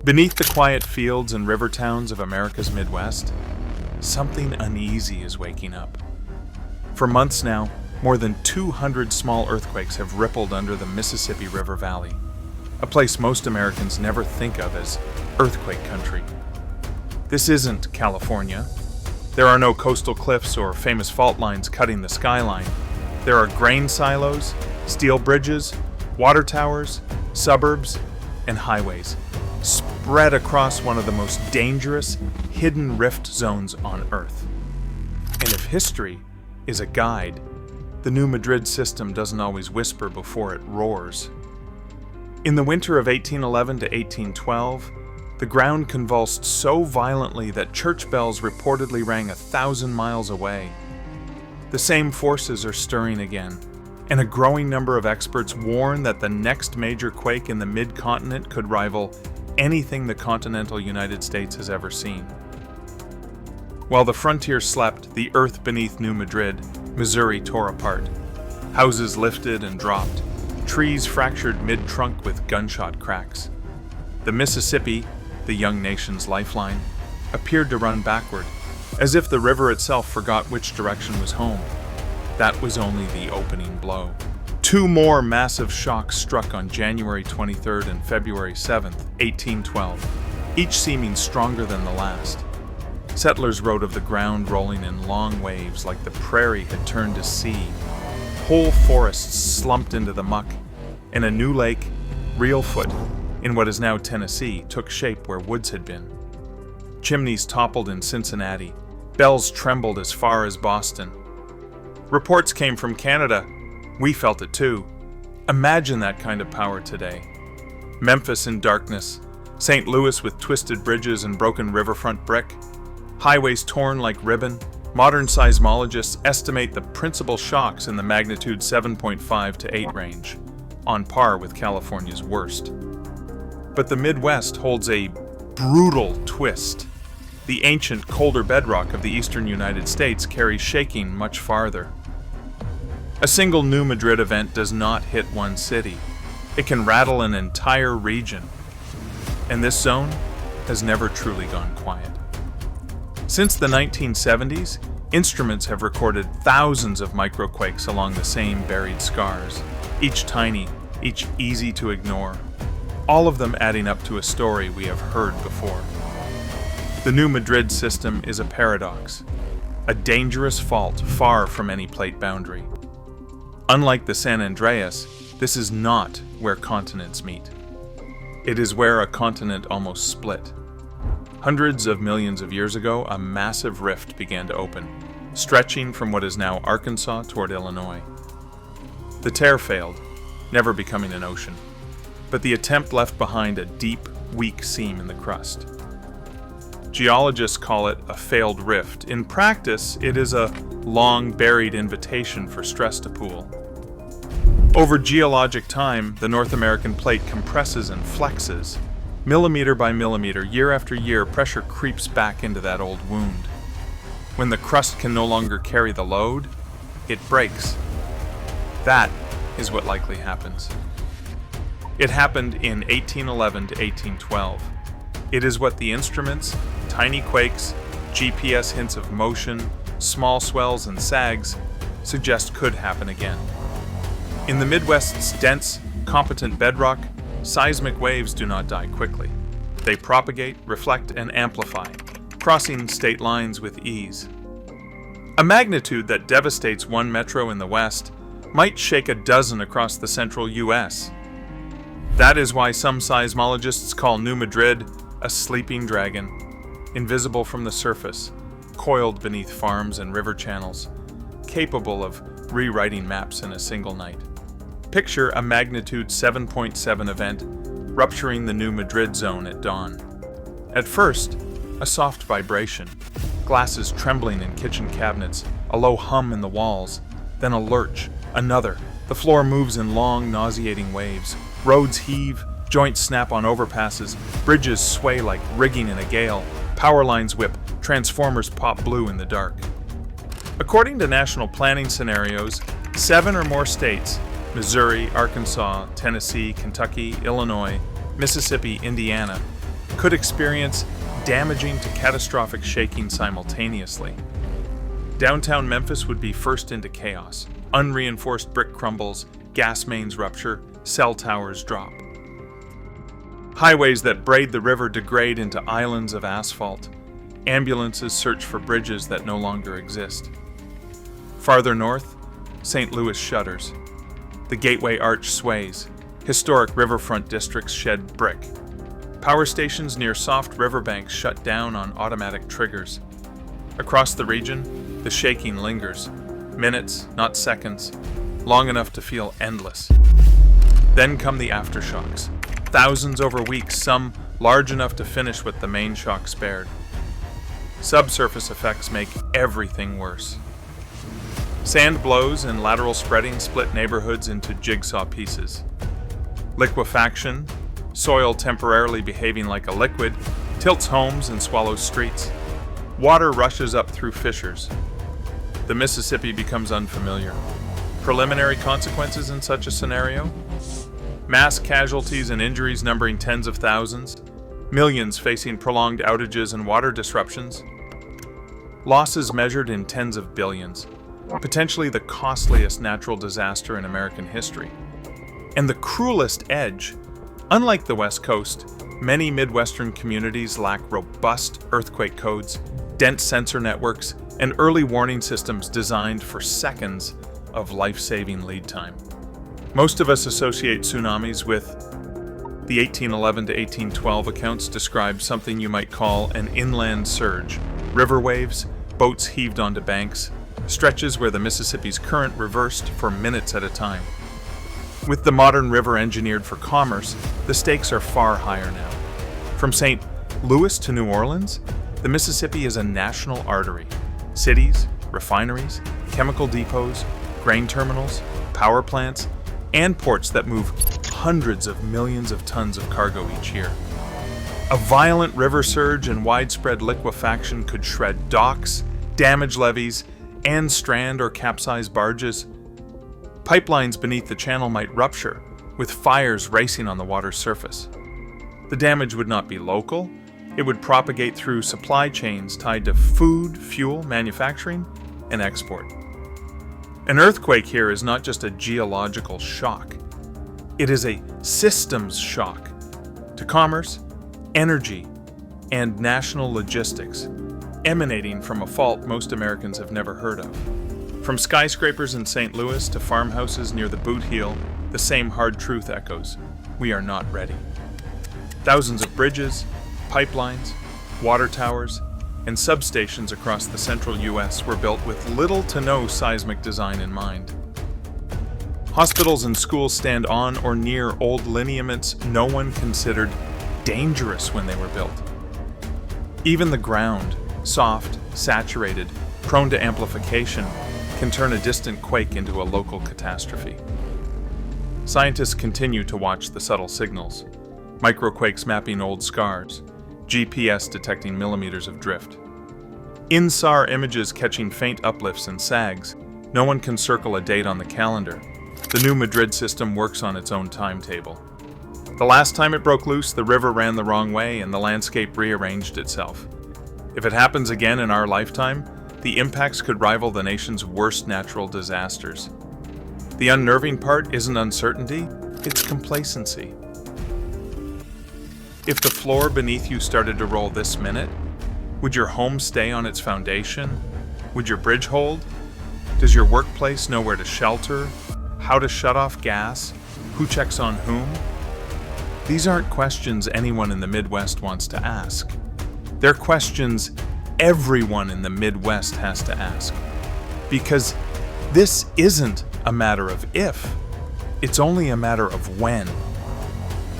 Beneath the quiet fields and river towns of America's Midwest, something uneasy is waking up. For months now, more than 200 small earthquakes have rippled under the Mississippi River Valley, a place most Americans never think of as earthquake country. This isn't California. There are no coastal cliffs or famous fault lines cutting the skyline. There are grain silos, steel bridges, water towers, suburbs, and highways, spread across one of the most dangerous, hidden rift zones on Earth. And if history is a guide, the New Madrid system doesn't always whisper before it roars. In the winter of 1811 to 1812, the ground convulsed so violently that church bells reportedly rang 1,000 miles away. The same forces are stirring again, and a growing number of experts warn that the next major quake in the mid-continent could rival anything the continental United States has ever seen. While the frontier slept, the earth beneath New Madrid, Missouri, tore apart. Houses lifted and dropped. Trees fractured mid-trunk with gunshot cracks. The Mississippi, the young nation's lifeline, appeared to run backward, as if the river itself forgot which direction was home. That was only the opening blow. Two more massive shocks struck on January 23rd and February 7th, 1812, each seeming stronger than the last. Settlers wrote of the ground rolling in long waves like the prairie had turned to sea. Whole forests slumped into the muck, and a new lake, Reelfoot, in what is now Tennessee, took shape where woods had been. Chimneys toppled in Cincinnati. Bells trembled as far as Boston. Reports came from Canada. We felt it too. Imagine that kind of power today. Memphis in darkness, St. Louis with twisted bridges and broken riverfront brick, highways torn like ribbon. Modern seismologists estimate the principal shocks in the magnitude 7.5 to 8 range, on par with California's worst. But the Midwest holds a brutal twist. The ancient, colder bedrock of the eastern United States carries shaking much farther. A single New Madrid event does not hit one city. It can rattle an entire region. And this zone has never truly gone quiet. Since the 1970s, instruments have recorded thousands of microquakes along the same buried scars, each tiny, each easy to ignore, all of them adding up to a story we have heard before. The New Madrid system is a paradox, a dangerous fault far from any plate boundary. Unlike the San Andreas, this is not where continents meet. It is where a continent almost split. Hundreds of millions of years ago, a massive rift began to open, stretching from what is now Arkansas toward Illinois. The tear failed, never becoming an ocean, but the attempt left behind a deep, weak seam in the crust. Geologists call it a failed rift. In practice, it is a long-buried invitation for stress to pool. Over geologic time, the North American plate compresses and flexes. Millimeter by millimeter, year after year, pressure creeps back into that old wound. When the crust can no longer carry the load, it breaks. That is what likely happens. It happened in 1811 to 1812. It is what the instruments, tiny quakes, GPS hints of motion, small swells and sags suggest could happen again. In the Midwest's dense, competent bedrock, seismic waves do not die quickly. They propagate, reflect, and amplify, crossing state lines with ease. A magnitude that devastates one metro in the West might shake a dozen across the central U.S. That is why some seismologists call New Madrid a sleeping dragon, invisible from the surface, coiled beneath farms and river channels, capable of rewriting maps in a single night. Picture a magnitude 7.7 event rupturing the New Madrid zone at dawn. At first, a soft vibration, glasses trembling in kitchen cabinets, a low hum in the walls, then a lurch, another. The floor moves in long, nauseating waves. Roads heave, joints snap on overpasses, bridges sway like rigging in a gale, power lines whip, transformers pop blue in the dark. According to national planning scenarios, 7 or more states, Missouri, Arkansas, Tennessee, Kentucky, Illinois, Mississippi, Indiana, could experience damaging to catastrophic shaking simultaneously. Downtown Memphis would be first into chaos. Unreinforced brick crumbles, gas mains rupture, cell towers drop. Highways that braid the river degrade into islands of asphalt. Ambulances search for bridges that no longer exist. Farther north, St. Louis shudders. The Gateway Arch sways. Historic riverfront districts shed brick. Power stations near soft riverbanks shut down on automatic triggers. Across the region, the shaking lingers. Minutes, not seconds, long enough to feel endless. Then come the aftershocks. Thousands over weeks, some large enough to finish what the main shock spared. Subsurface effects make everything worse. Sand blows and lateral spreading split neighborhoods into jigsaw pieces. Liquefaction, soil temporarily behaving like a liquid, tilts homes and swallows streets. Water rushes up through fissures. The Mississippi becomes unfamiliar. Preliminary consequences in such a scenario? Mass casualties and injuries numbering tens of thousands, millions facing prolonged outages and water disruptions, losses measured in tens of billions, potentially the costliest natural disaster in American history. And the cruelest edge, unlike the West Coast, many Midwestern communities lack robust earthquake codes, dense sensor networks, and early warning systems designed for seconds of life-saving lead time. Most of us associate tsunamis with the 1811 to 1812 accounts describe something you might call an inland surge, river waves, boats heaved onto banks, stretches where the Mississippi's current reversed for minutes at a time. With the modern river engineered for commerce, the stakes are far higher now. From St. Louis to New Orleans, the Mississippi is a national artery. Cities, refineries, chemical depots, grain terminals, power plants, and ports that move hundreds of millions of tons of cargo each year. A violent river surge and widespread liquefaction could shred docks, damage levees, and strand or capsize barges. Pipelines beneath the channel might rupture, with fires racing on the water's surface. The damage would not be local. It would propagate through supply chains tied to food, fuel, manufacturing, and export. An earthquake here is not just a geological shock. It is a systems shock to commerce, energy, and national logistics, emanating from a fault most Americans have never heard of. From skyscrapers in St. Louis to farmhouses near the boot heel, the same hard truth echoes. We are not ready. Thousands of bridges, pipelines, water towers, and substations across the central U.S. were built with little to no seismic design in mind. Hospitals and schools stand on or near old lineaments no one considered dangerous when they were built. Even the ground, soft, saturated, prone to amplification, can turn a distant quake into a local catastrophe. Scientists continue to watch the subtle signals, microquakes mapping old scars, GPS detecting millimeters of drift. INSAR images catching faint uplifts and sags. No one can circle a date on the calendar. The new Madrid system works on its own timetable. The last time it broke loose, the river ran the wrong way and the landscape rearranged itself. If it happens again in our lifetime, the impacts could rival the nation's worst natural disasters. The unnerving part isn't uncertainty, it's complacency. If the floor beneath you started to roll this minute, would your home stay on its foundation? Would your bridge hold? Does your workplace know where to shelter? How to shut off gas? Who checks on whom? These aren't questions anyone in the Midwest wants to ask. They're questions everyone in the Midwest has to ask. Because this isn't a matter of if, it's only a matter of when.